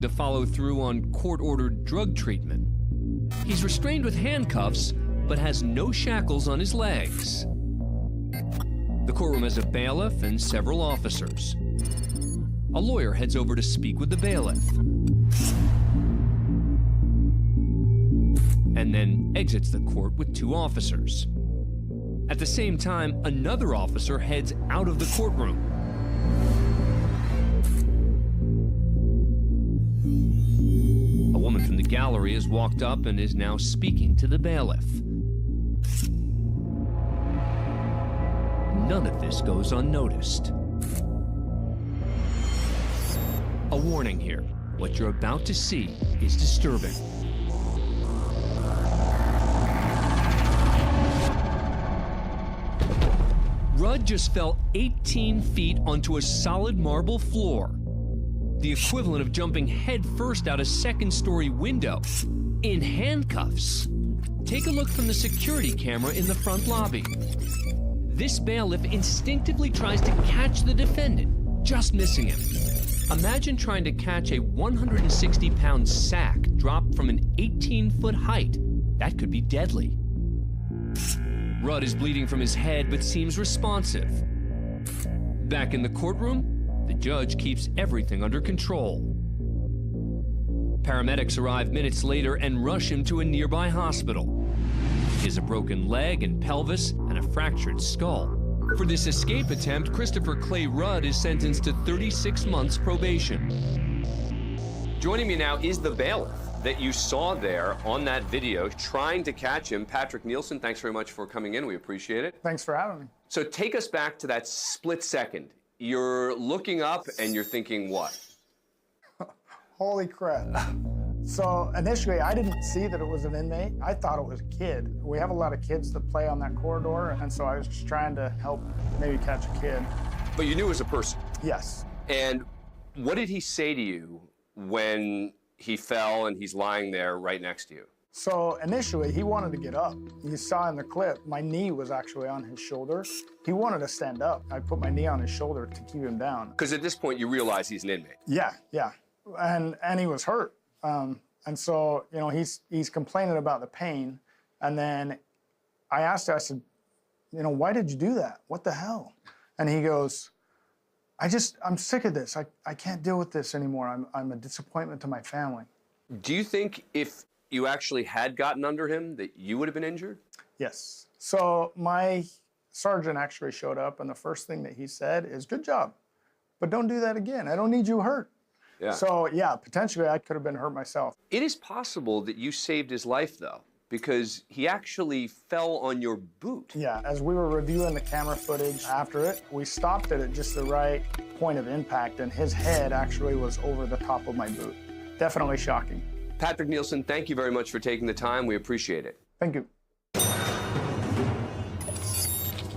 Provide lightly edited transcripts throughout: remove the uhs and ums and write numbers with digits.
to follow through on court-ordered drug treatment. He's restrained with handcuffs, but has no shackles on his legs. The courtroom has a bailiff and several officers. A lawyer heads over to speak with the bailiff, and then exits the court with 2 officers. At the same time, another officer heads out of the courtroom. A woman from the gallery has walked up and is now speaking to the bailiff. None of this goes unnoticed. A warning here. What you're about to see is disturbing. Rudd just fell 18 feet onto a solid marble floor, the equivalent of jumping headfirst out a second-story window, in handcuffs. Take a look from the security camera in the front lobby. This bailiff instinctively tries to catch the defendant, just missing him. Imagine trying to catch a 160-pound sack dropped from an 18-foot height. That could be deadly. Rudd is bleeding from his head, but seems responsive. Back in the courtroom, the judge keeps everything under control. Paramedics arrive minutes later and rush him to a nearby hospital. He has a broken leg and pelvis and a fractured skull. For this escape attempt, Christopher Clay Rudd is sentenced to 36 months probation. Joining me now is the bailiff that you saw there on that video trying to catch him. Patrick Nielsen, thanks very much for coming in. We appreciate it. Thanks for having me. So take us back to that split second. You're looking up and you're thinking what? Holy crap. So initially, I didn't see that it was an inmate. I thought it was a kid. We have a lot of kids that play on that corridor, and so I was just trying to help maybe catch a kid. But you knew it was a person? Yes. And what did he say to you when he fell and he's lying there right next to you? So initially, he wanted to get up. You saw in the clip, my knee was actually on his shoulder. He wanted to stand up. I put my knee on his shoulder to keep him down. Because at this point, you realize he's an inmate. Yeah. And he was hurt. And so, you know, he's complaining about the pain. And then I asked him, I said, you know, why did you do that? What the hell? And he goes, I'm sick of this. I can't deal with this anymore. I'm a disappointment to my family. Do you think if you actually had gotten under him that you would have been injured? Yes. So my sergeant actually showed up, and the first thing that he said is, good job, but don't do that again. I don't need you hurt. Yeah. So, yeah, potentially I could have been hurt myself. It is possible that you saved his life, though, because he actually fell on your boot. Yeah, as we were reviewing the camera footage after it, we stopped it at just the right point of impact, and his head actually was over the top of my boot. Definitely shocking. Patrick Nielsen, thank you very much for taking the time. We appreciate it. Thank you.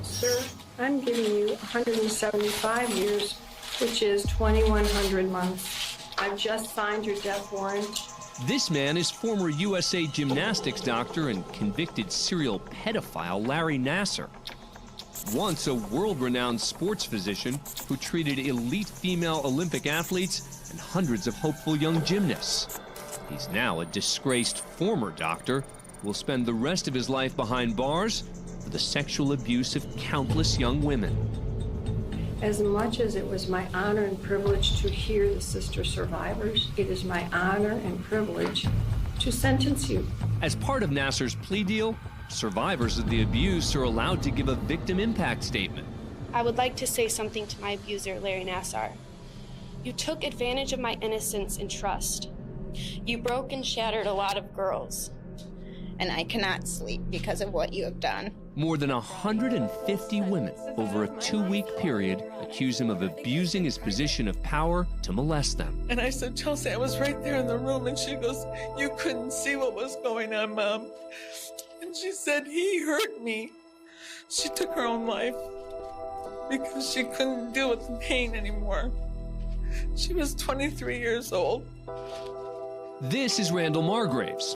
Sir, I'm giving you 175 years, which is 2,100 months. I've just signed your death warrant. This man is former USA gymnastics doctor and convicted serial pedophile Larry Nassar. Once a world-renowned sports physician who treated elite female Olympic athletes and hundreds of hopeful young gymnasts. He's now a disgraced former doctor who will spend the rest of his life behind bars for the sexual abuse of countless young women. As much as it was my honor and privilege to hear the sister survivors, it is my honor and privilege to sentence you. As part of Nassar's plea deal, survivors of the abuse are allowed to give a victim impact statement. I would like to say something to my abuser, Larry Nassar. You took advantage of my innocence and trust. You broke and shattered a lot of girls. And I cannot sleep because of what you have done. More than 150 women over a 2-week period accuse him of abusing his position of power to molest them. And I said, Chelsea, I was right there in the room. And she goes, you couldn't see what was going on, Mom. And she said, he hurt me. She took her own life because she couldn't deal with the pain anymore. She was 23 years old. This is Randall Margraves.